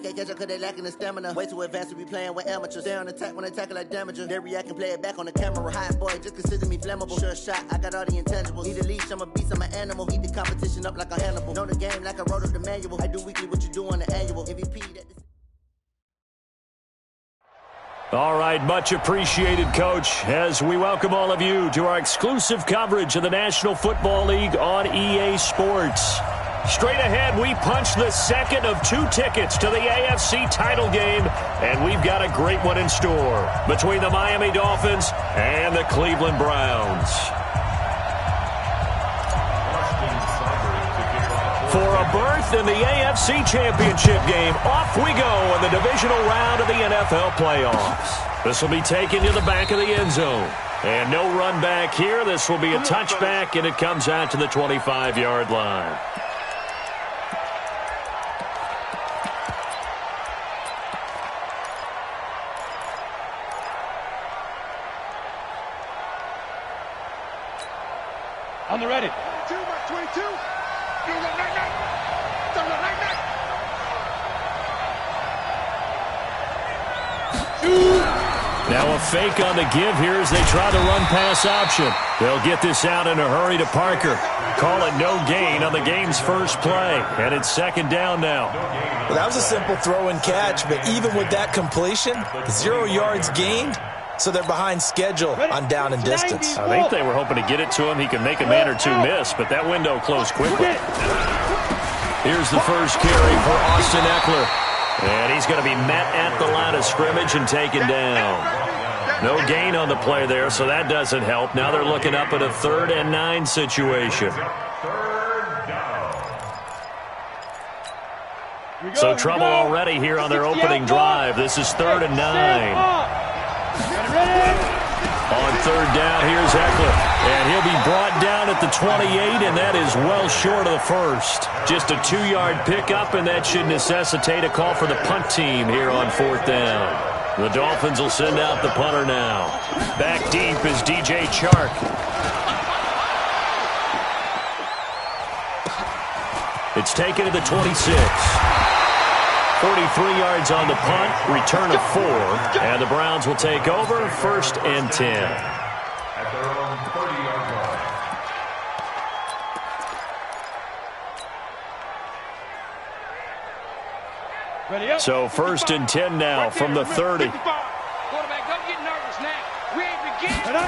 can't catch up cause they lacking the stamina. Way too advanced to be playing with amateurs. Stay on attack when they tackle like damager. They react and play it back on the camera. Hot boy, just consider me flammable. Sure shot, I got all the intangibles. Need a leash, I'm a beast, I'm an animal. Eat the competition up like a Hannibal. Know the game like I wrote up the manual. I do weekly what you do on the annual. MVP that. All right, much appreciated, Coach, as we welcome all of you to our exclusive coverage of the National Football League on EA Sports. Straight ahead, we punch the second of 2 tickets to the AFC title game, and we've got a great one in store between the Miami Dolphins and the Cleveland Browns. For a berth in the AFC Championship game, off we go in the divisional round of the NFL playoffs. This will be taken to the back of the end zone. And no run back here. This will be a touchback, and it comes out to the 25-yard line. On the ready. 22. Now a fake on the give here as they try the run-pass option. They'll get this out in a hurry to Parker. Call it no gain on the game's first play, and it's second down now. Well, that was a simple throw and catch, but even with that completion, 0 yards gained, so they're behind schedule on down and distance. I think they were hoping to get it to him. He could make a man or two miss, but that window closed quickly. Here's the first carry for Austin Eckler. And he's going to be met at the line of scrimmage and taken down. No gain on the play there, so that doesn't help. Now they're looking up at a 3rd and 9 situation. So trouble already here on their opening drive. This is 3rd and 9. On 3rd down, here's Eckler. And he'll be brought down at the 28, and that is well short of the first. Just a 2-yard pickup, and that should necessitate a call for the punt team here on 4th down. The Dolphins will send out the punter now. Back deep is DJ Chark. It's taken to the 26. 43 yards on the punt, return of 4, and the Browns will take over 1st and 10. At their own 30-yard line. So 1st and 10 now from the 30. Quarterback, don't get nervous now. We ain't beginning.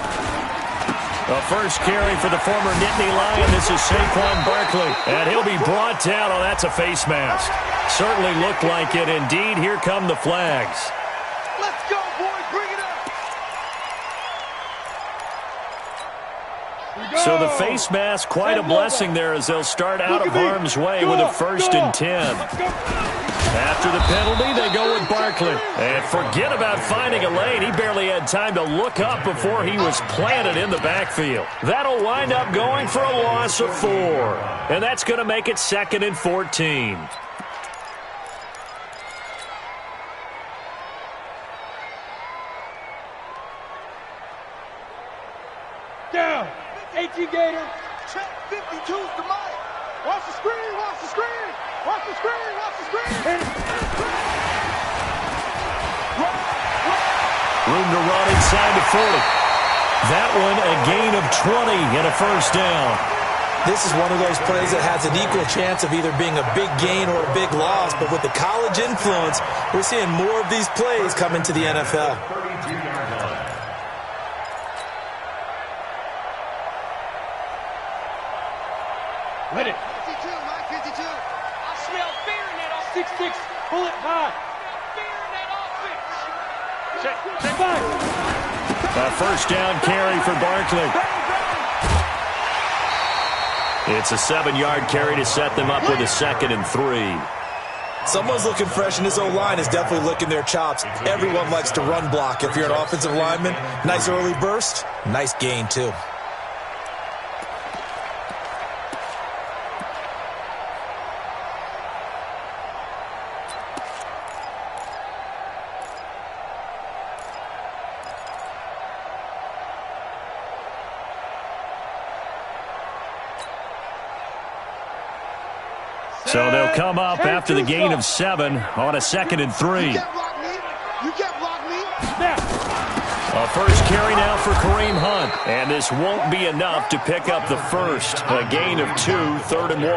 The first carry for the former Nittany Lion. This is Saquon Barkley, and he'll be brought down. Oh, that's a face mask. Certainly looked like it. Indeed, here come the flags. Let's go, boys. Bring it up. So the face mask, quite a blessing there as they'll start out of harm's way with a 1st and 10. After the penalty, they go with Barkley. And forget about finding a lane. He barely had time to look up before he was planted in the backfield. That'll wind up going for a loss of 4. And that's going to make it 2nd and 14. Down. 18 Gator. Check 52's the mic. Watch the screen. Watch the screen. Watch the screen. Watch the screen. Room to run inside the 40. That one a gain of 20 and a 1st down. This is one of those plays that has an equal chance of either being a big gain or a big loss, but with the college influence, we're seeing more of these plays come into the NFL. Ready. 52, Mike, 52. I smell fear in that offense. 6-6, pull it high. Fear in that offense. Check back. A 1st down carry for Barkley. It's a 7-yard carry to set them up with a 2nd and 3. Someone's looking fresh, and his O-line is definitely licking their chops. Everyone likes to run block. If you're an offensive lineman, nice early burst, nice gain too. So they'll come up after the gain of 7 on a 2nd and 3. You can't block me. A first carry now for Kareem Hunt. And this won't be enough to pick up the first. A gain of 2, 3rd and 1.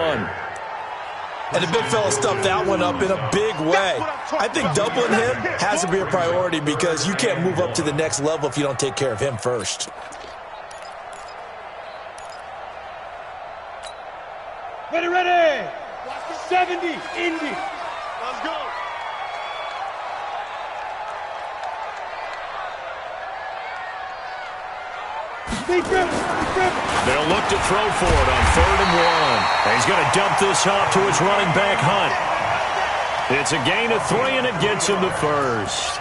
And the big fella stuffed that one up in a big way. I think doubling him has to be a priority because you can't move up to the next level if you don't take care of him first. Ready. 70, Indy. Let's go. They'll look to throw for it on 3rd and 1. And he's going to dump this off to his running back, Hunt. It's a gain of 3, and it gets him the first.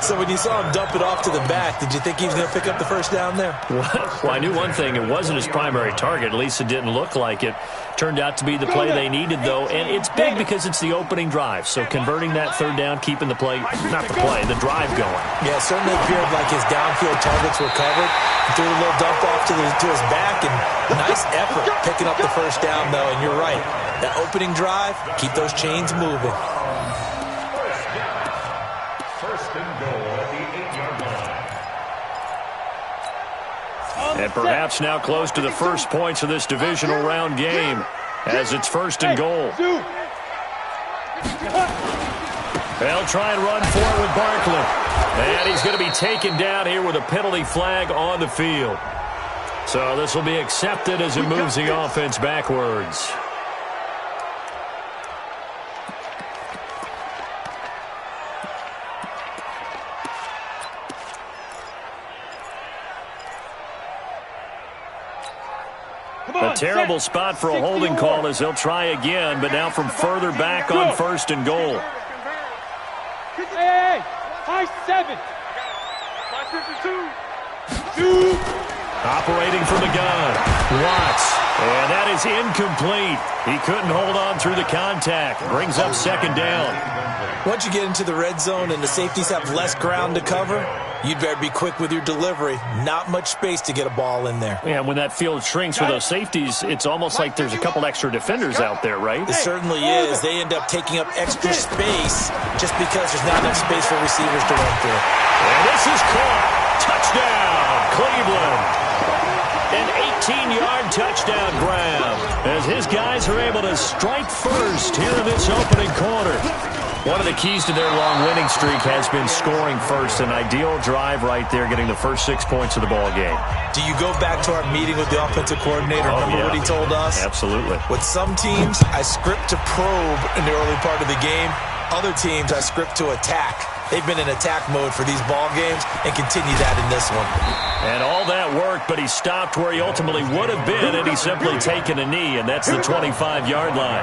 So when you saw him dump it off to the back, did you think he was going to pick up the first down there? Well, I knew one thing. It wasn't his primary target. At least it didn't look like it. Turned out to be the play they needed, though. And it's big because it's the opening drive. So converting that 3rd down, keeping the play, not the play, the drive going. Yeah, it certainly appeared like his downfield targets were covered. He threw a little dump off to his back, and nice effort picking up the first down, though. And you're right. That opening drive, keep those chains moving. And perhaps now close to the first points of this divisional round game as it's 1st and goal. They'll try and run for it with Barkley. And he's going to be taken down here with a penalty flag on the field. So this will be accepted as it moves the offense backwards. A terrible spot for a holding call as they'll try again, but now from further back on 1st and goal. Hey, high 7. Operating from the gun, Watts. And that is incomplete. He couldn't hold on through the contact. Brings up 2nd down. Once you get into the red zone and the safeties have less ground to cover, you'd better be quick with your delivery. Not much space to get a ball in there. Yeah, when that field shrinks for those safeties, it's almost like there's a couple extra defenders out there, right? It certainly is. They end up taking up extra space just because there's not enough space for receivers to run through. And this is caught. Touchdown, Cleveland. An 18-yard touchdown grab as his guys are able to strike first here in this opening quarter. One of the keys to their long winning streak has been scoring first. An ideal drive right there, getting the first 6 points of the ball game. Do you go back to our meeting with the offensive coordinator? Remember what he told us? Absolutely. With some teams, I script to probe in the early part of the game. Other teams, I script to attack. They've been in attack mode for these ball games and continue that in this one. And all that worked, but he stopped where he ultimately would have been, and he's simply taken a knee, and that's the 25-yard line.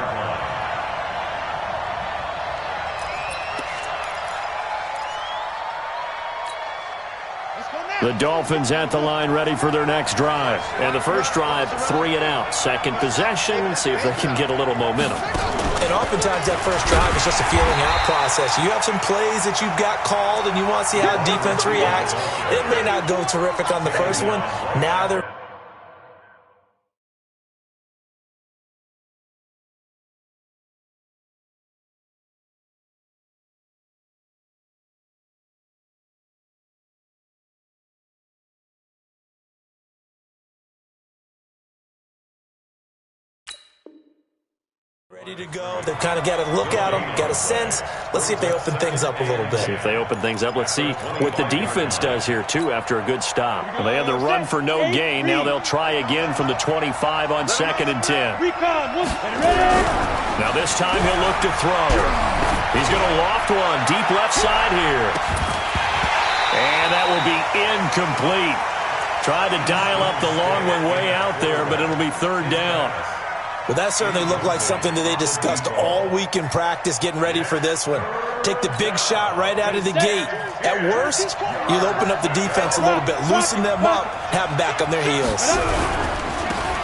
The Dolphins at the line ready for their next drive. And the first drive, 3 and out. Second possession, see if they can get a little momentum. And oftentimes that first drive is just a feeling out process. You have some plays that you've got called and you want to see how defense reacts. It may not go terrific on the first one. Now they're ready to go. They've kind of got to look at them, got a sense. Let's see if they open things up a little bit. See if they open things up. Let's see what the defense does here, too, after a good stop. Well, they had the run for no gain. Now they'll try again from the 25 on 2nd and 10. Now this time he'll look to throw. He's going to loft one deep left side here. And that will be incomplete. Tried to dial up the long one way out there, but it'll be 3rd down. Well, that certainly looked like something that they discussed all week in practice getting ready for this one. Take the big shot right out of the gate. At worst, you'll open up the defense a little bit, loosen them up, have them back on their heels.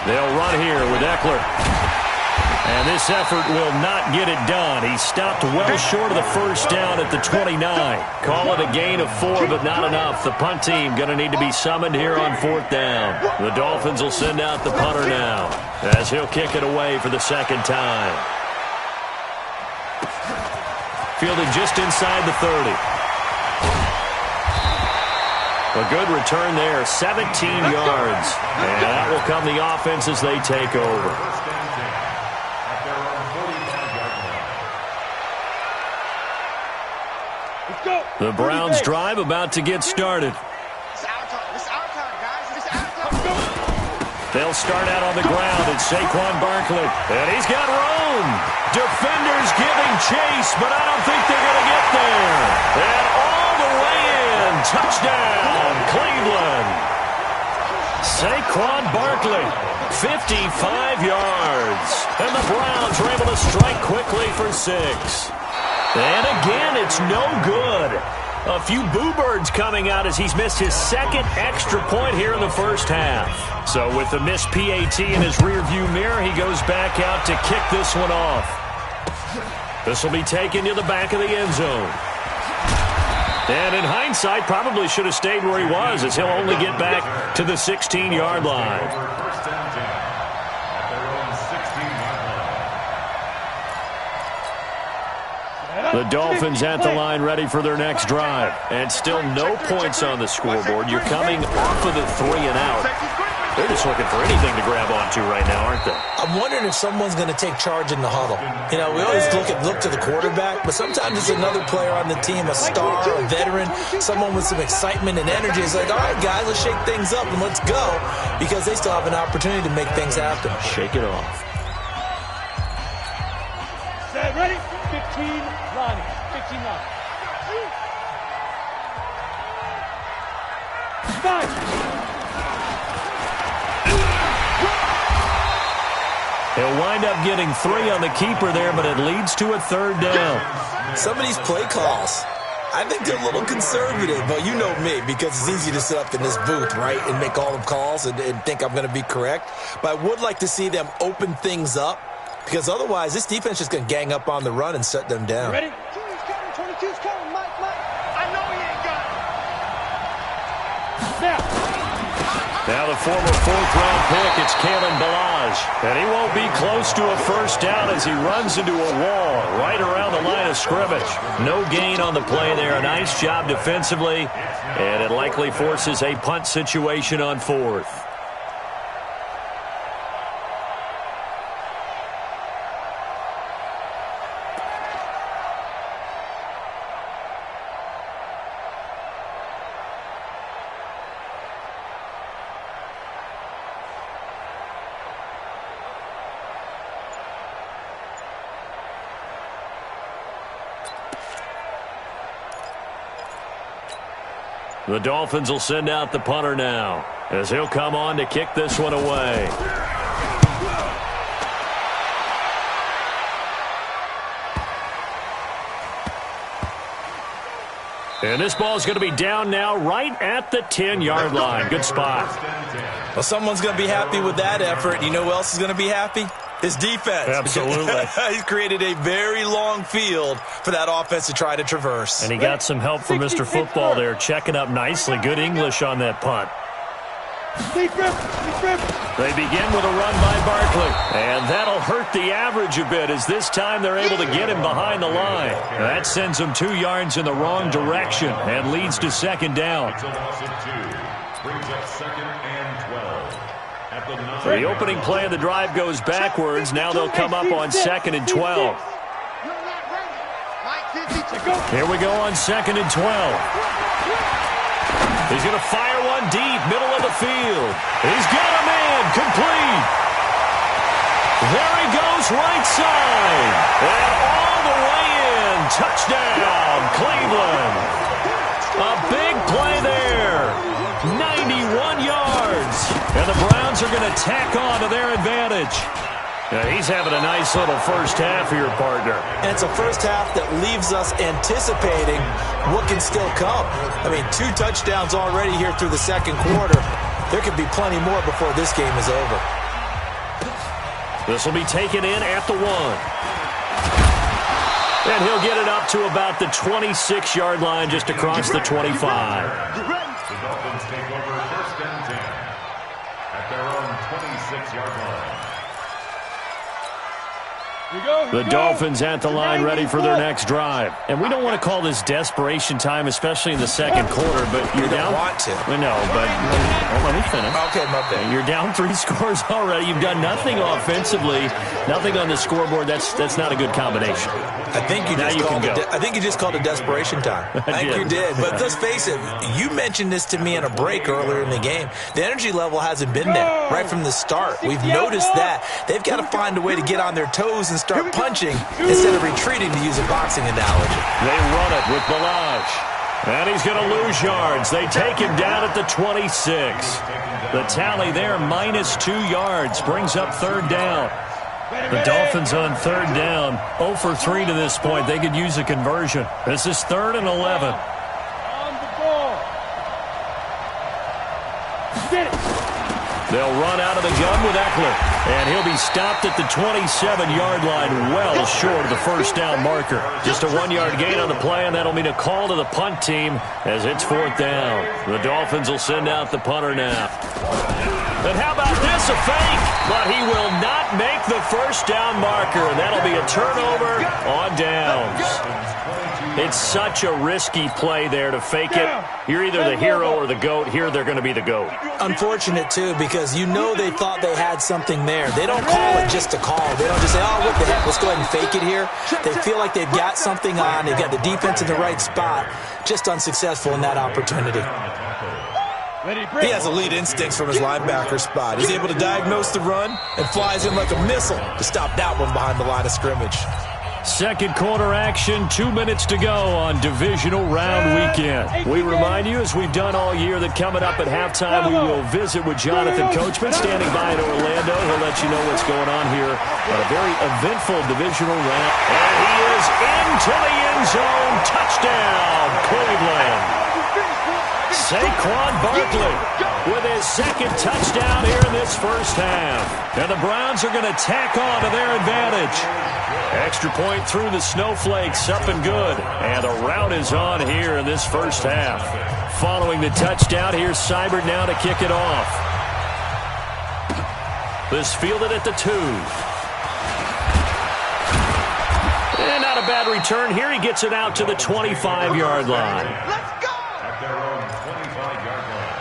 They'll run here with Eckler. And this effort will not get it done. He stopped well short of the first down at the 29. Call it a gain of 4, but not enough. The punt team going to need to be summoned here on 4th down. The Dolphins will send out the punter now as he'll kick it away for the 2nd time. fielded just inside the 30. A good return there, 17 yards. And that will come the offense as they take over. The Browns drive about to get started. They'll start out on the ground. It's Saquon Barkley. And he's got room. Defenders giving chase, but I don't think they're going to get there. And all the way in. Touchdown, Cleveland. Saquon Barkley, 55 yards. And the Browns are able to strike quickly for 6. And again, it's no good. A few boo birds coming out as he's missed his second extra point here in the first half. So with the missed PAT in his rearview mirror, he goes back out to kick this one off. This will be taken to the back of the end zone. And in hindsight, probably should have stayed where he was, as he'll only get back to the 16-yard line. The Dolphins at the line ready for their next drive. And still no points on the scoreboard. You're coming off of the 3 and out. They're just looking for anything to grab onto right now, aren't they? I'm wondering if someone's going to take charge in the huddle. You know, we always look to the quarterback, but sometimes it's another player on the team, a star, a veteran, someone with some excitement and energy. It's like, all right, guys, let's shake things up and let's go, because they still have an opportunity to make things happen. Shake it off. Set, ready? 15 line. 15 line. 5. He'll wind up getting 3 on the keeper there, but it leads to a 3rd down. Some of these play calls, I think they're a little conservative, but you know me, because it's easy to sit up in this booth, right, and make all the calls and think I'm going to be correct. But I would like to see them open things up, because otherwise this defense is going to gang up on the run and shut them down. Ready? 22's coming, Mike. I know he ain't got it. Now the former 4th-round pick, it's Kalen Ballage. And he won't be close to a first down as he runs into a wall right around the line of scrimmage. No gain on the play there. A nice job defensively. And it likely forces a punt situation on 4th. The Dolphins will send out the punter now, as he'll come on to kick this one away. And this ball is going to be down now right at the 10-yard line. Good spot. Well, someone's going to be happy with that effort. You know who else is going to be happy? His defense. Absolutely. He's created a very long field for that offense to try to traverse. And he got some help from Mr. Football there, checking up nicely. Good English on that punt. They begin with a run by Barkley. And that'll hurt the average a bit, as this time they're able to get him behind the line. That sends him 2 yards in the wrong direction and leads to 2nd down. Brings up 2nd and 12. The opening play of the drive goes backwards. Now they'll come up on 2nd and 12. Here we go on 2nd and 12. He's going to fire one deep, middle of the field. He's got a man, complete. There he goes, right side. And all the way in. Touchdown, Cleveland. A big play there. 91 yards. And the Browns are going to tack on to their advantage. Now, he's having a nice little first half here, partner. And it's a first half that leaves us anticipating what can still come. I mean, 2 touchdowns already here through the 2nd quarter. There could be plenty more before this game is over. This will be taken in at the 1. And he'll get it up to about the 26-yard line, just across the 25. The Dolphins take over 1st and 10 at their own 26-yard line. The Dolphins at the line ready for their next drive. And we don't want to call this desperation time, especially in the second quarter, but you're down. You don't want to. We know, but let me finish. Okay, my bad. You're down 3 scores already. You've done nothing offensively, nothing on the scoreboard. That's not a good combination. I think you just called it desperation time. I think you did. But let's face it, you mentioned this to me in a break earlier in the game. The energy level hasn't been there right from the start. We've noticed that. They've got to find a way to get on their toes and start punching instead of retreating, to use a boxing analogy. They run it with Balaj. And he's going to lose yards. They take him down at the 26. The tally there, -2 yards, brings up third down. The Dolphins on third down, 0 for 3 to this point. They could use a conversion. This is 3rd and 11. On the ball. Get it. They'll run out of the gun with Eckler, and he'll be stopped at the 27-yard line, well short of the first down marker. Just a 1-yard gain on the play, and that'll mean a call to the punt team as it's 4th down. The Dolphins will send out the punter now. And how about this, a fake? But he will not make the first down marker, and that'll be a turnover on downs. It's such a risky play there to fake it. You're either the hero or the GOAT. Here they're going to be the GOAT. Unfortunate, too, because you know they thought they had something there. They don't call it just a call. They don't just say, oh, what the heck, let's go ahead and fake it here. They feel like they've got something on. They've got the defense in the right spot. Just unsuccessful in that opportunity. He has elite instincts from his linebacker spot. He's able to diagnose the run and flies in like a missile to stop that one behind the line of scrimmage. Second quarter action, 2 minutes to go on divisional round weekend. We remind you, as we've done all year, that coming up at halftime, we will visit with Jonathan Coachman standing by in Orlando. He'll let you know what's going on here on a very eventful divisional round. And he is into the end zone. Touchdown, Cleveland. Saquon Barkley with his second touchdown here in this first half. And the Browns are going to tack on to their advantage. Extra point through the snowflakes, up and good. And the rout is on here in this first half. Following the touchdown, here's Seibert now to kick it off. This fielded at the 2. And not a bad return here. He gets it out to the 25-yard line. Let's go! At their own 25-yard line.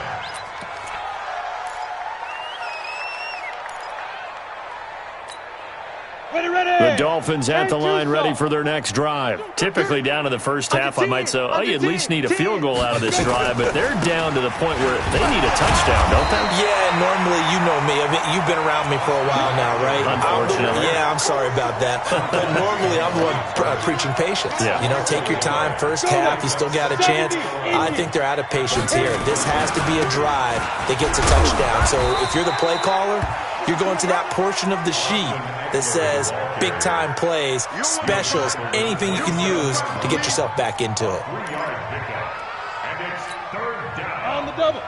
The Dolphins at the line ready for their next drive. Typically down to the first half, I might say, oh, you at least need a field goal out of this drive, but they're down to the point where they need a touchdown, don't they? Yeah, normally, you know me. I mean, you've been around me for a while now, right? Unfortunately. I'm sorry about that. But normally, I'm the one preaching patience. Yeah. You know, take your time. First half, you still got a chance. I think they're out of patience here. This has to be a drive that gets a touchdown. So if you're the play caller, you're going to that portion of the sheet that says big-time plays, specials, anything you can use to get yourself back into it. And it's 3rd down. On the double.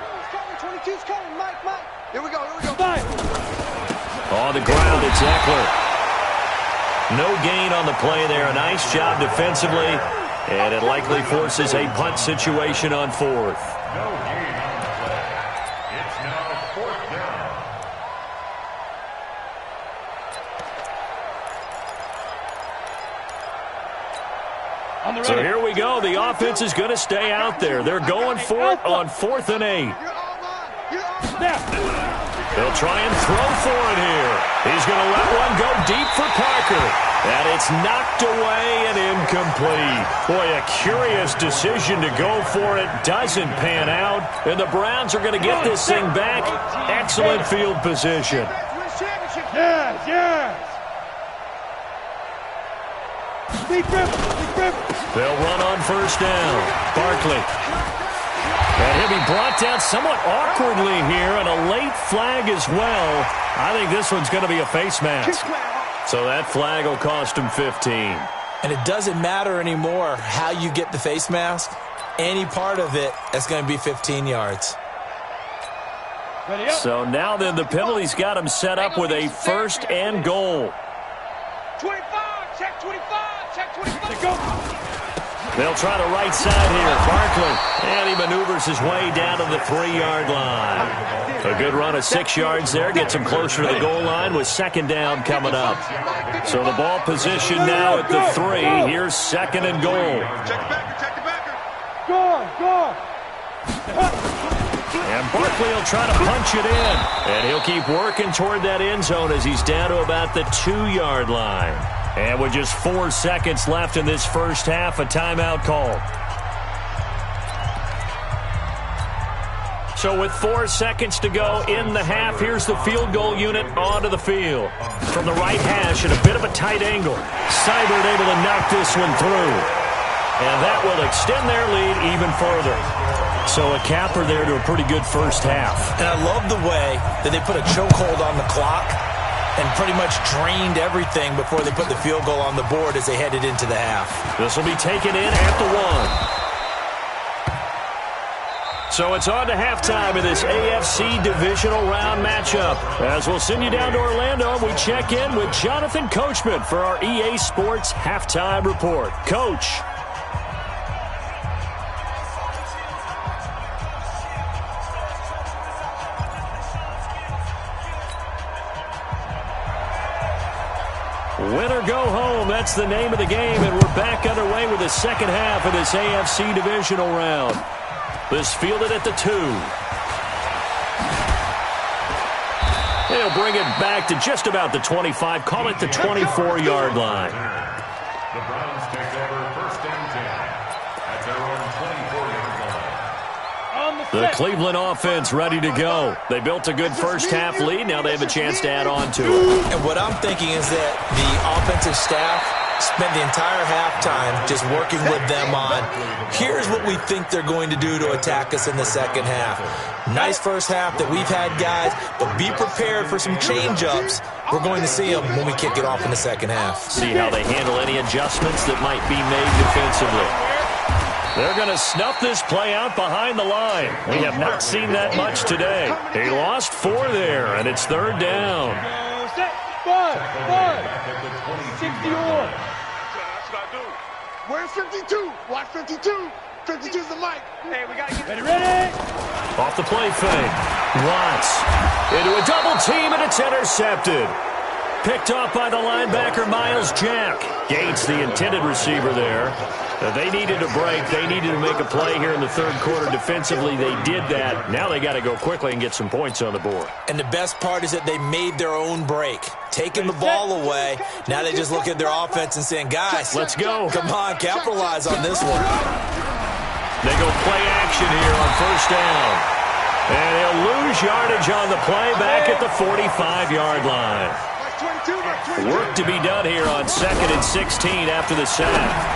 22's coming, Mike. Here we go. Five. On the ground, it's Eckler. No gain on the play there. A nice job defensively, and it likely forces a punt situation on 4th. No gain on the play. It's now 4th down. So here we go. The offense is going to stay out there. They're going for it on 4th and 8. They'll try and throw for it here. He's going to let one go deep for Parker. And it's knocked away and incomplete. Boy, a curious decision to go for it. Doesn't pan out. And the Browns are going to get this thing back. Excellent field position. Yes. They'll run on first down. Barkley. And he'll be brought down somewhat awkwardly here, and a late flag as well. I think this one's going to be a face mask. So that flag will cost him 15. And it doesn't matter anymore how you get the face mask. Any part of it is going to be 15 yards. So now then the penalty's got him set up with a 1st and goal. 25, check 25, check 25. Go. They'll try the right side here. Barkley. And he maneuvers his way down to the 3-yard line. A good run of 6 yards there. Gets him closer to the goal line with second down coming up. So the ball position now at the 3. Here's second and goal. Check the backer. Go. And Barkley will try to punch it in. And he'll keep working toward that end zone as he's down to about the 2-yard line. And with just 4 seconds left in this first half, a timeout call. So with 4 seconds to go in the half, here's the field goal unit onto the field. From the right hash at a bit of a tight angle. Seibert able to knock this one through. And that will extend their lead even further. So a capper there to a pretty good first half. And I love the way that they put a chokehold on the clock and pretty much drained everything before they put the field goal on the board as they headed into the half. This will be taken in at the 1. So it's on to halftime in this AFC divisional round matchup. As we'll send you down to Orlando, we check in with Jonathan Coachman for our EA Sports Halftime Report. Coach. Win or go home, that's the name of the game, and we're back underway with the second half of this AFC divisional round. This fielded at the 2. They'll bring it back to just about the 25, call it the 24-yard line. The Browns take over first and 10 at their own 24-yard line. The Cleveland offense ready to go. They built a good first half lead. Now they have a chance to add on to it. And what I'm thinking is that the offensive staff spent the entire halftime just working with them on, here's what we think they're going to do to attack us in the second half. Nice first half that we've had, guys, but be prepared for some change-ups. We're going to see them when we kick it off in the second half. See how they handle any adjustments that might be made defensively. They're going to snuff this play out behind the line. We have not seen that much today. He lost 4 there, and it's third down. Set. 5. 61. Where's 52? Watch 52. 52's the mic. Hey, we gotta get ready. Off the play fake. Watts into a double team, and it's intercepted. Picked off by the linebacker, Miles Jack. Gates, the intended receiver there. They needed a break. They needed to make a play here in the third quarter. Defensively, they did that. Now they got to go quickly and get some points on the board. And the best part is that they made their own break. Taking the ball away. Now they just look at their offense and saying, guys, let's go. Come on, capitalize on this one. They go play action here on first down. And he'll lose yardage on the play back at the 45-yard line. Work to be done here on 2nd and 16 after the sack.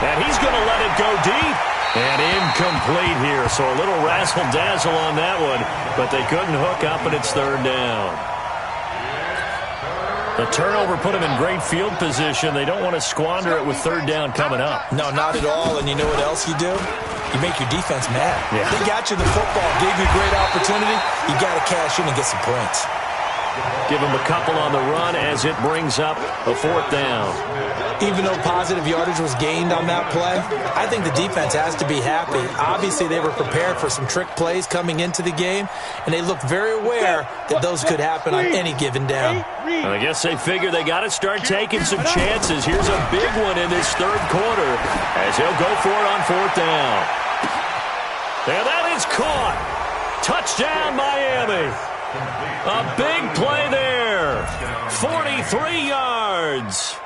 And he's going to let it go deep. And incomplete here. So a little razzle-dazzle on that one. But they couldn't hook up, and it's third down. The turnover put them in great field position. They don't want to squander it with third down coming up. No, not at all. And you know what else you do? You make your defense mad. Yeah. They got you the football, gave you a great opportunity. You got to cash in and get some points. Give them a couple on the run as it brings up a fourth down. Even though positive yardage was gained on that play, I think the defense has to be happy. Obviously, they were prepared for some trick plays coming into the game, and they looked very aware that those could happen on any given down. I guess they figure they got to start taking some chances. Here's a big one in this third quarter as he'll go for it on fourth down. And that is caught. Touchdown, Miami. A big play there. 43 yards.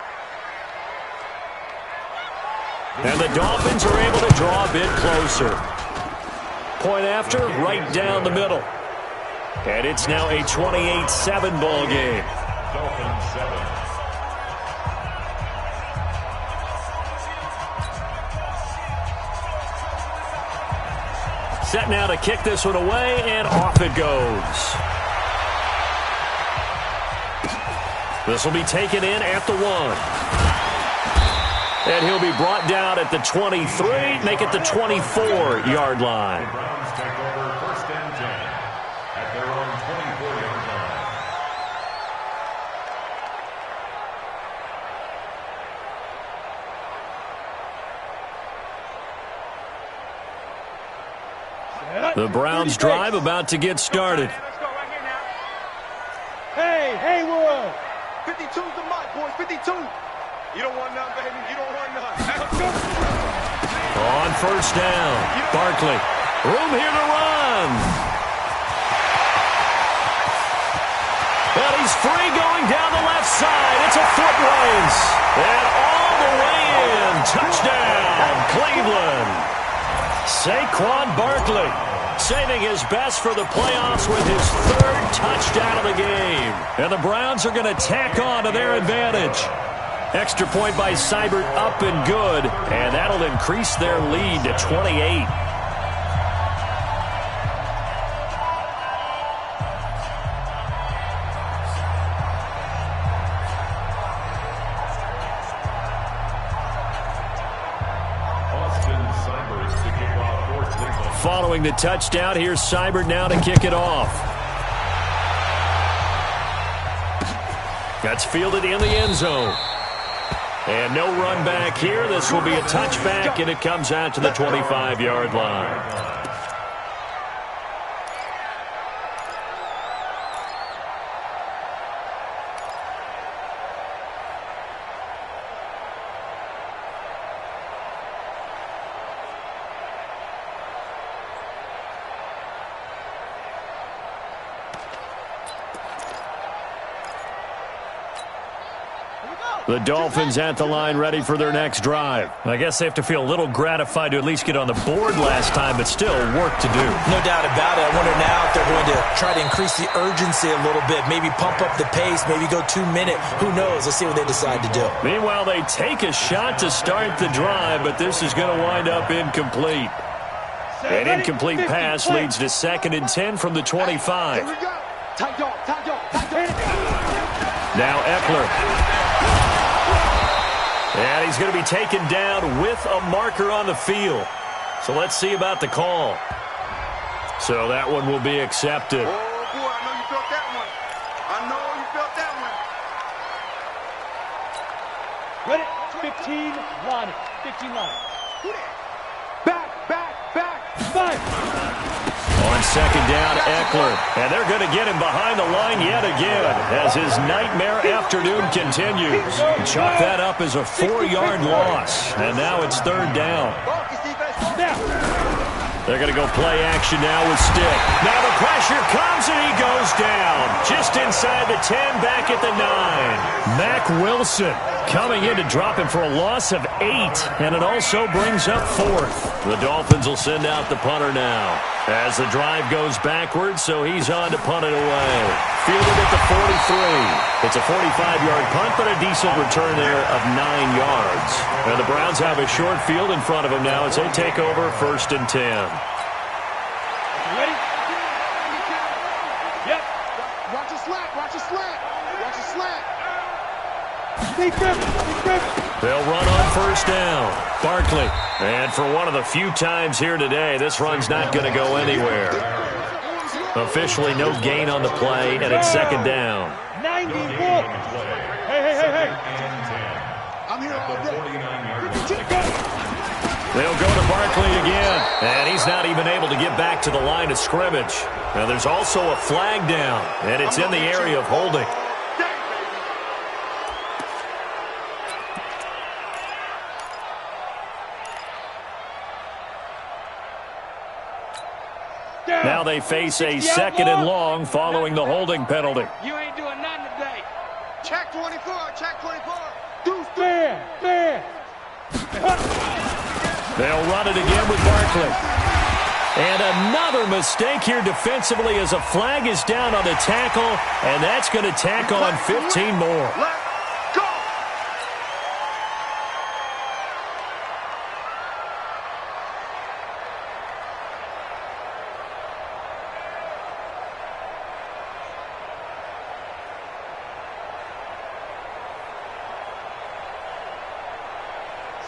And the Dolphins are able to draw a bit closer. Point after, right down the middle. And it's now a 28-7 ball game. Dolphins 7. Set now to kick this one away, and off it goes. This will be taken in at the 1. And he'll be brought down at the 23, make it the 24-yard line. The Browns take over first and 10 at their own 24-yard line. The Browns drive about to get started. Let's go right here now. Haywood. 52's the mic, boys. 52. You don't want none, baby. You don't want none. On first down, Barkley. Room here to run. But he's free going down the left side. It's a foot race. And all the way in. Touchdown, Cleveland. Saquon Barkley saving his best for the playoffs with his third touchdown of the game. And the Browns are going to tack on to their advantage. Extra point by Seibert up and good. And that'll increase their lead to 28. Following the touchdown, here's Seibert now to kick it off. That's fielded in the end zone. And no run back here. This will be a touchback, and it comes out to the 25-yard line. The Dolphins at the line ready for their next drive. I guess they have to feel a little gratified to at least get on the board last time, but still work to do. No doubt about it. I wonder now if they're going to try to increase the urgency a little bit, maybe pump up the pace, maybe go 2-minute. Who knows? Let's see what they decide to do. Meanwhile, they take a shot to start the drive, but this is going to wind up incomplete. An incomplete pass leads to 2nd and 10 from the 25. Here we go. Tight dog, tight dog, tight dog. Now Eckler. And he's going to be taken down with a marker on the field. So let's see about the call. So that one will be accepted. Oh, boy, I know you felt that one. I know you felt that one. Ready? 15 line. 15 line. Back. 5. On 2nd down, Eckler. And they're going to get him behind the line yet again as his nightmare afternoon continues. Chalk that up as a 4-yard loss. And now it's 3rd down. They're going to go play action now with Stick. Now the pressure comes and he goes down. Just inside the 10, back at the 9. Mack Wilson coming in to drop him for a loss of 8. And it also brings up 4th. The Dolphins will send out the punter now as the drive goes backwards, so he's on to punt it away. Fielded at the 43. It's a 45-yard punt, but a decent return there of 9 yards. And the Browns have a short field in front of them now as they take over 1st and 10. Ready? Yep. Watch your slant. Watch your slant. Stay Griffin. They'll run on 1st down. Barkley. And for one of the few times here today, this run's not going to go anywhere. Officially no gain on the play, and it's 2nd down. 90 Wolf. Hey. I'm here all day. They'll go to Barkley again, and he's not even able to get back to the line of scrimmage. Now there's also a flag down, and it's in the area of holding. Now they face a 2nd and long following the holding penalty. You ain't doing nothing today. Check 24. Fair. They'll run it again with Barkley. And another mistake here defensively as a flag is down on the tackle, and that's going to tack on 15 more. Let's go.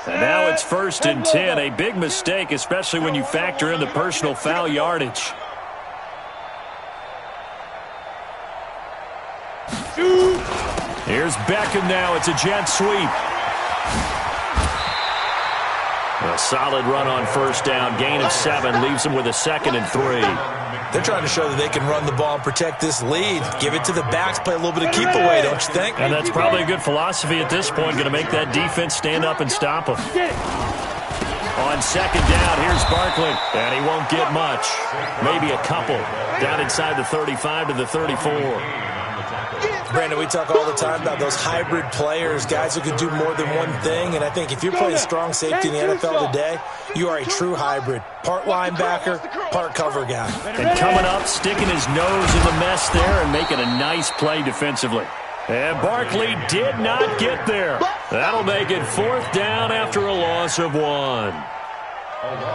And now it's 1st and 10. A big mistake, especially when you factor in the personal foul yardage. Here's Beckham now. It's a jet sweep. A solid run on 1st down. Gain of 7 leaves him with a 2nd and 3. They're trying to show that they can run the ball and protect this lead. Give it to the backs, play a little bit of keep away, don't you think? And that's probably a good philosophy at this point, going to make that defense stand up and stop them. On second down, here's Barkley, and he won't get much. Maybe a couple. Down inside the 35 to the 34. Brandon, we talk all the time about those hybrid players, guys who can do more than one thing, and I think if you're playing strong safety in the NFL today, you are a true hybrid. Part linebacker, part cover guy. And coming up, sticking his nose in the mess there and making a nice play defensively. And Barkley did not get there. That'll make it 4th down after a loss of 1.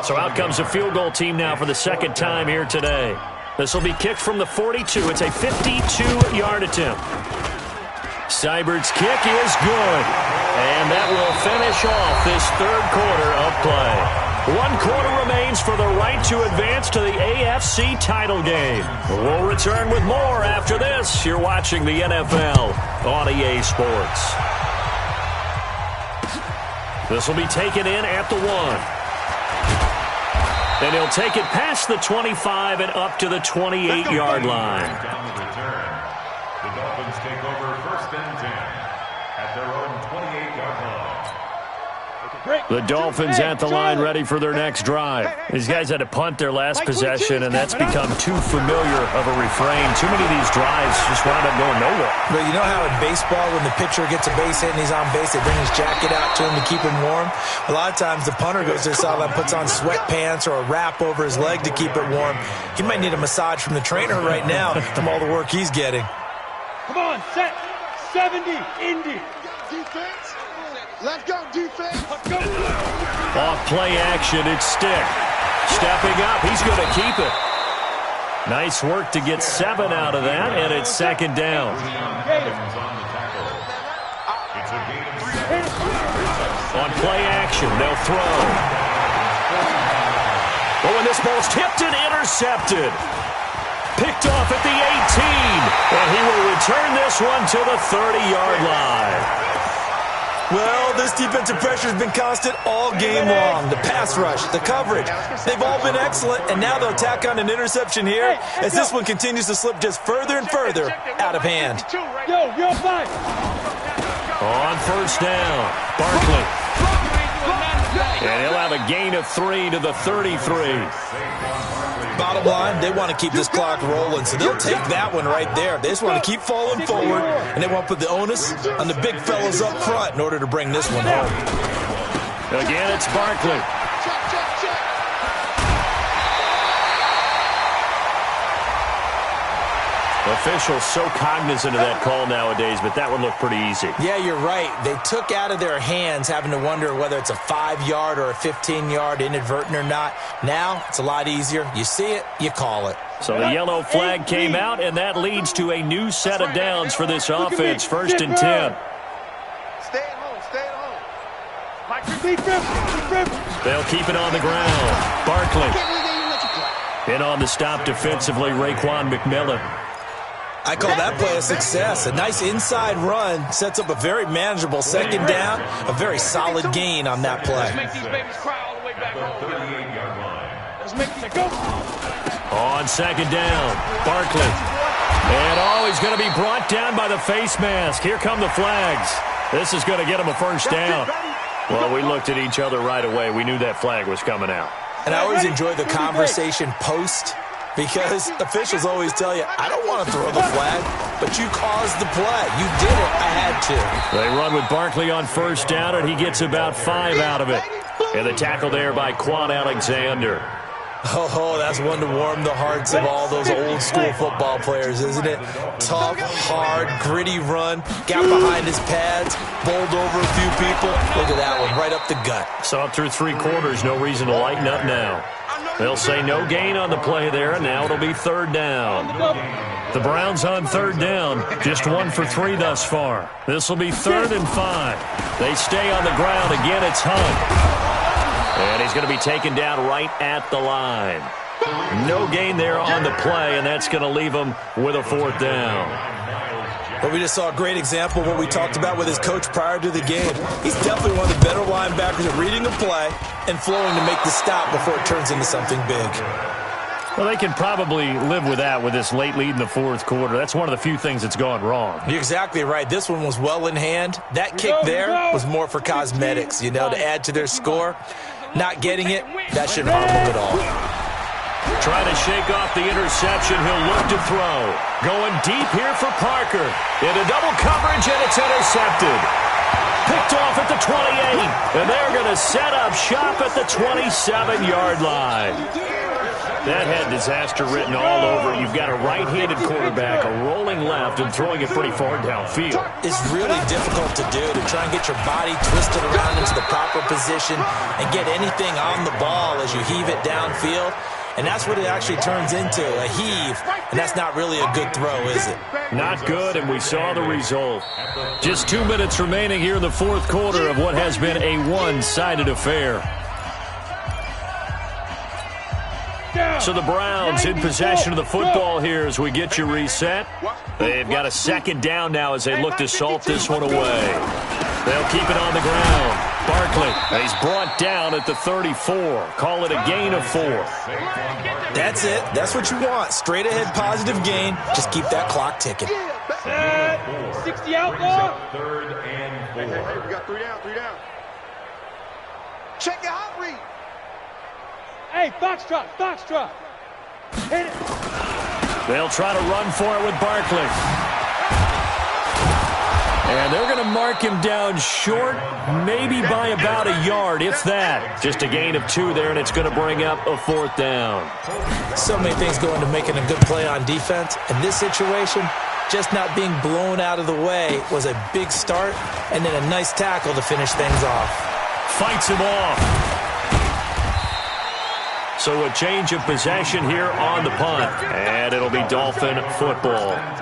So out comes a field goal team now for the second time here today. This will be kicked from the 42. It's a 52-yard attempt. Seibert's kick is good. And that will finish off this third quarter of play. 1 quarter remains for the right to advance to the AFC title game. We'll return with more after this. You're watching the NFL on EA Sports. This will be taken in at the 1. And he'll take it past the 25 and up to the 28-yard line. Down the return. The Dolphins take over 1st and 10 at their own 28-yard line. The Dolphins at the line ready for their next drive. These guys had to punt their last possession, and that's become too familiar of a refrain. Too many of these drives just wound up going nowhere. But you know how in baseball, when the pitcher gets a base hit and he's on base, they bring his jacket out to him to keep him warm? A lot of times the punter goes to the sideline, puts on sweatpants or a wrap over his leg to keep it warm. He might need a massage from the trainer right now from all the work he's getting. Come on, set. 70, Indy. Defense. Let's go, defense. Let's go. Off play action, it's Stick. Stepping up, he's going to keep it. Nice work to get 7 out of that, and it's 2nd down. On play action, they'll throw. But when this ball's tipped and intercepted. Picked off at the 18. And he will return this one to the 30-yard line. Well, this defensive pressure has been constant all game long. The pass rush, the coverage, they've all been excellent, and now they'll tack on an interception here as this one continues to slip just further and further out of hand. Yo, five. On 1st down, Barkley. And he'll have a gain of 3 to the 33. Bottom line, they want to keep this clock rolling, so they'll take that one right there. They just want to keep falling forward, and they want to put the onus on the big fellas up front in order to bring this one home. Again, it's Barkley. Officials so cognizant of that call nowadays, but that would look pretty easy. Yeah, you're right. They took out of their hands having to wonder whether it's a 5-yard or a 15-yard inadvertent or not. Now, it's a lot easier. You see it, you call it. So the yellow flag came out, and that leads to a new set of downs for this offense. 1st and 10. Stay at home, stay at home. They'll keep it on the ground. Barkley. In on the stop defensively, Raekwon McMillan. I call that play a success. A nice inside run sets up a very manageable 2nd down, a very solid gain on that play. Let's make these babies cry all the way back home. 38-yard line. Let's make these go. On 2nd down, Barkley. And he's going to be brought down by the face mask. Here come the flags. This is going to get him a 1st down. Well, we looked at each other right away. We knew that flag was coming out. And I always enjoy the conversation post, because officials always tell you, I don't want to throw the flag, but you caused the play. You did it. I had to. They run with Barkley on 1st down, and he gets about 5 out of it. And the tackle there by Quan Alexander. Oh, that's one to warm the hearts of all those old-school football players, isn't it? Tough, hard, gritty run, got behind his pads, bowled over a few people. Look at that one, right up the gut. Saw it through 3 quarters, no reason to lighten up now. They'll say no gain on the play there, and now it'll be 3rd down. The Browns on 3rd down, just 1 for 3 thus far. This will be 3rd and 5. They stay on the ground. Again, it's Hunt. And he's going to be taken down right at the line. No gain there on the play, and that's going to leave him with a 4th down. But we just saw a great example of what we talked about with his coach prior to the game. He's definitely one of the better linebackers at reading a play and flowing to make the stop before it turns into something big. Well, they can probably live with that with this late lead in the fourth quarter. That's one of the few things that's gone wrong. You're exactly right. This one was well in hand. That kick there was more for cosmetics, to add to their score. Not getting it, that shouldn't harm them at all. Trying to shake off the interception. He'll look to throw. Going deep here for Parker. Into double coverage, and it's intercepted. Picked off at the 28. And they're going to set up shop at the 27-yard line. That had disaster written all over it. You've got a right-handed quarterback, a rolling left, and throwing it pretty far downfield. It's really difficult to do, to try and get your body twisted around into the proper position and get anything on the ball as you heave it downfield. And that's what it actually turns into, a heave. And that's not really a good throw, is it? Not good, and we saw the result. Just 2 minutes remaining here in the fourth quarter of what has been a one-sided affair. So the Browns in possession of the football here as we get you reset. They've got a second down now as they look to salt this one away. They'll keep it on the ground. Barkley, and he's brought down at the 34. Call it a gain of 4. That's it. That's what you want. Straight ahead positive gain. Just keep that clock ticking. 60 outlaw. Third and 4. Hey, we got 3 down. Check your hot read. Hey, Foxtrot. Hit it. They'll try to run for it with Barkley. And they're going to mark him down short, maybe by about a yard, if that. Just a gain of 2 there, and it's going to bring up a 4th down. So many things go into making a good play on defense. In this situation, just not being blown out of the way was a big start, and then a nice tackle to finish things off. Fights him off. So a change of possession here on the punt, and it'll be Dolphin football. At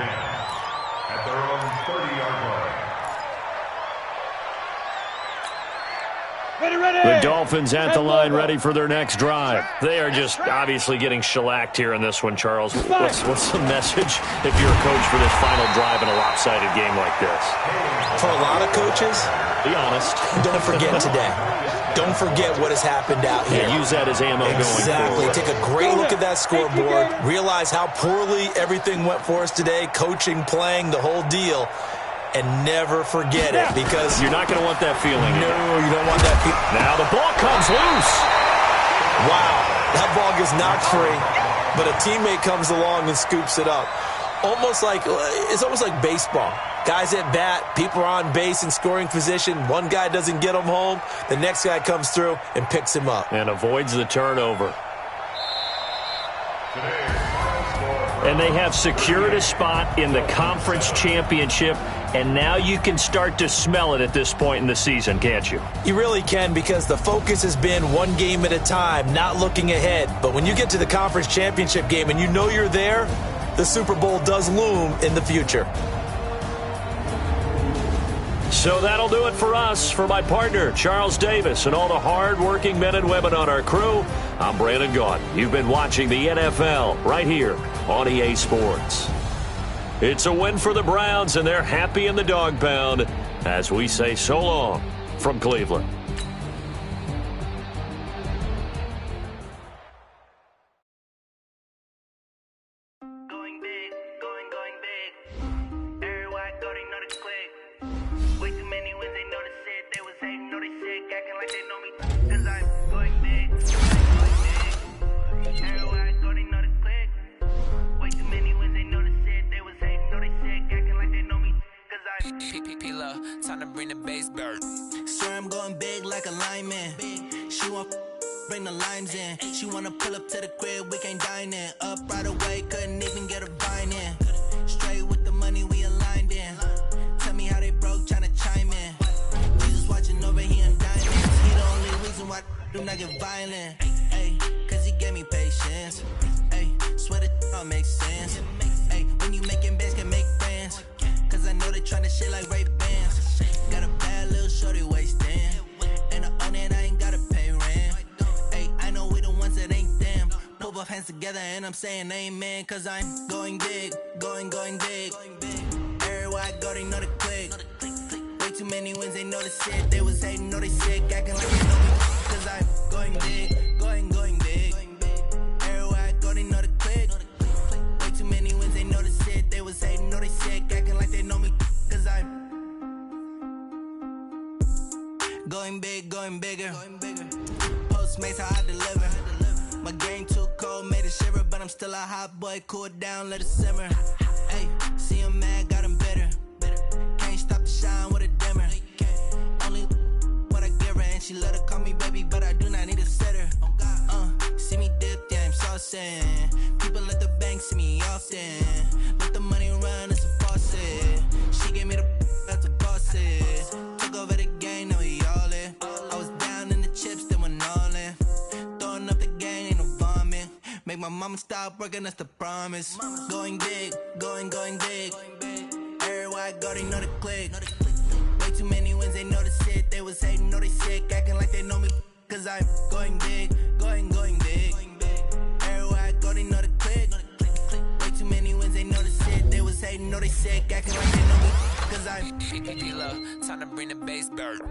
their own 30-yard line. The Dolphins at the line ready for their next drive. They are just obviously getting shellacked here in this one, Charles. What's the message if you're a coach for this final drive in a lopsided game like this? For a lot of coaches, be honest. Don't forget today. Don't forget what has happened out here. Yeah, use that as ammo going forward. Exactly. Take a great look at that scoreboard. Realize how poorly everything went for us today. Coaching, playing, the whole deal. And never forget it, because you're not going to want that feeling. No, you don't want that feeling. Now the ball comes loose. Wow, that ball gets knocked free, but a teammate comes along and scoops it up. It's almost like baseball. Guys at bat, people are on base in scoring position. One guy doesn't get him home. The next guy comes through and picks him up. And avoids the turnover. And they have secured a spot in the conference championship, and now you can start to smell it at this point in the season, can't you? You really can, because the focus has been one game at a time, not looking ahead. But when you get to the conference championship game and you know you're there, the Super Bowl does loom in the future. So that'll do it for us. For my partner, Charles Davis, and all the hard-working men and women on our crew, I'm Brandon Gaudin. You've been watching the NFL right here on EA Sports. It's a win for the Browns, and they're happy in the dog pound as we say so long from Cleveland. Time to bring the bass bird. Swear I'm going big like a lineman. She want bring the limes in. She wanna pull up to the crib, we can't dine in. Up right away, couldn't even get a vine in. Straight with the money we aligned in. Tell me how they broke, tryna chime in. Jesus watching over here in diamonds. He the only reason why I do not get violent. Ay, cause he gave me patience. Ay, swear that all makes sense. Ay, when you making bands can make friends. Cause I know they tryna shit like Ray Bans. Got a bad little shorty wasting. And I own it, I ain't gotta pay rent. Ay, I know we the ones that ain't them. Put both hands together and I'm saying amen. Cause I'm going big, going big. Everywhere I go, they know the click. Way too many wins, they know the shit. They was hating, know they sick, acting like they know me. Cause I'm going big, going big. Everywhere I go, they know the Going big, going bigger. Postmates, how I deliver. My game too cold, made it shiver, but I'm still a hot boy. Cool it down, let it simmer. Hey, see him mad, got him bitter. Can't stop the shine with a dimmer. Only what I give her, and she let her call me baby, but I do not need a sitter. See me dip, yeah, I'm saucing. People at the bank see me often. Let the money run, it's a faucet. She gave me the that's a boss it. Took over the game, now we all in. I was down in the chips, then went all in. Throwing up the gang, ain't no vomit. Make my mama stop working, that's the promise. Going big, going big. Everywhere I go, they know the click. Way too many wins, they know the shit. They was hating, know they sick, acting like they know me. Cause I'm going big, going big. Everywhere I go, they know the click. Way too many wins, they know the shit. They was hating, know they sick, acting like they know me. Cause I'm PPP, time to bring the bass bird.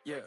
Yeah.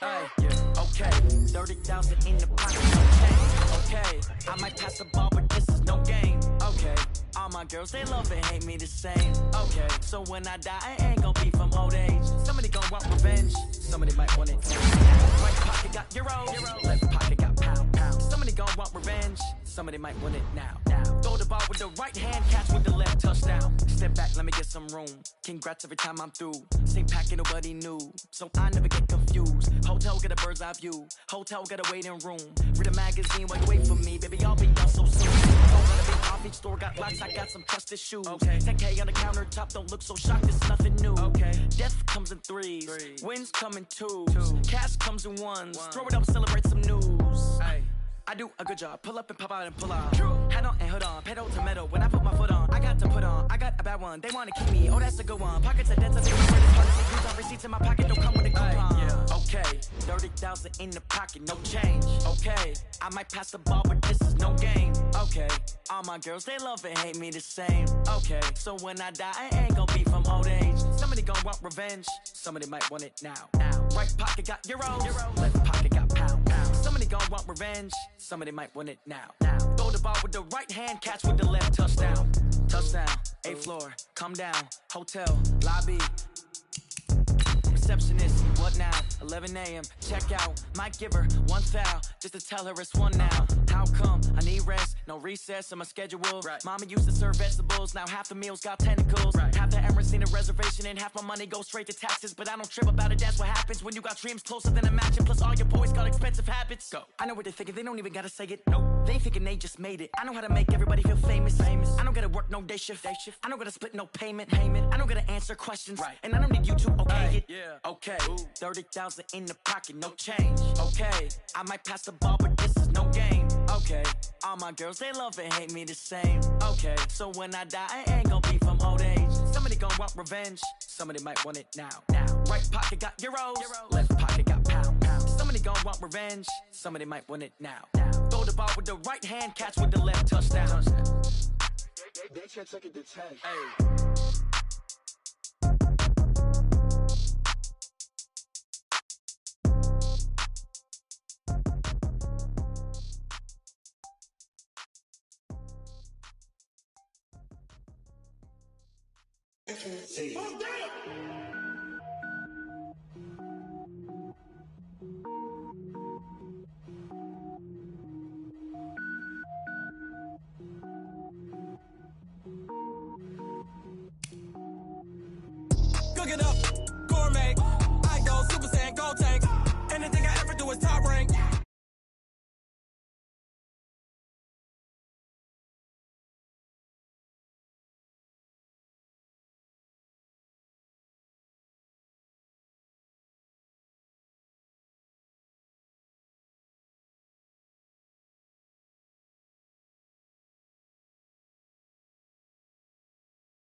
Hey, yeah. Okay. 30,000 in the pocket, no change. Okay. I might pass the ball, but this is no game. Okay. All my girls, they love and hate me the same. Okay. So when I die, I ain't gonna be from old age. Somebody gon' want revenge. Somebody might want it. Right pocket got euros. Left pocket got pound. Somebody gon' want revenge. Somebody might want it now. Throw the ball with the right hand, catch with the left, touchdown. Step back, let me get some room. Congrats every time I'm through. Same packet, nobody knew. So I never get confused. Hotel get a bird's eye view. Hotel get a waiting room. Read a magazine while you wait for me. Baby, I'll be done so soon. Don't gotta be off, each store got locks. I got some trusted shoes. Okay. 10K on the countertop, don't look so shocked. It's nothing new. Okay. Death comes in threes. Wins come in twos. Cash comes in ones. Throw it up, celebrate some news. Ay. I do a good job, pull up and pop out and pull out. Hat on and hood on, pedal to metal. When I put my foot on, I got to put on. I got a bad one, they wanna keep me. Oh, that's a good one. Pockets are dense, I think my credit card is a cruise on. Receipts in my pocket, don't come with a coupon. Yeah. Okay, 30,000 in the pocket, no change. Okay, I might pass the ball, but this is no game. Okay, all my girls, they love and hate me the same. Okay, so when I die, I ain't gonna be from old age. Somebody gon' want revenge, somebody might want it now. Right pocket got euros, left pocket got pound. Somebody gon' want revenge, somebody might want it now. Throw the ball with the right hand, catch with the left, touchdown. Touchdown, 8th floor, come down, hotel, lobby. Receptionist, what now? 11 a.m., check out. Might give her one foul, just to tell her it's one now. How come? I need rest, no recess in my schedule. Right. Mama used to serve vegetables, now half the meals got tentacles. Right. Half the Emirates need a reservation and half my money goes straight to taxes. But I don't trip about it, that's what happens when you got dreams closer than a match. And plus all your boys got expensive habits. Go. I know what they're thinking, they don't even gotta say it. Nope. They ain't thinking they just made it. I know how to make everybody feel famous. I don't gotta work no day shift. I don't gotta split no payment. I don't gotta answer questions. Right. And I don't need you to okay it. Yeah. Okay. 30,000 in the pocket, no change. Okay. I might pass the ball, but this is no game. Okay. All my girls, they love and hate me the same. Okay. So when I die, I ain't gonna be from old age. Somebody gon' want revenge. Somebody might want it now. Right pocket got euros. Left pocket got pound. Somebody gon' want revenge. Somebody might want it now. Throw the ball with the right hand, catch with the left, touchdown. They check it to 10. Hey. See.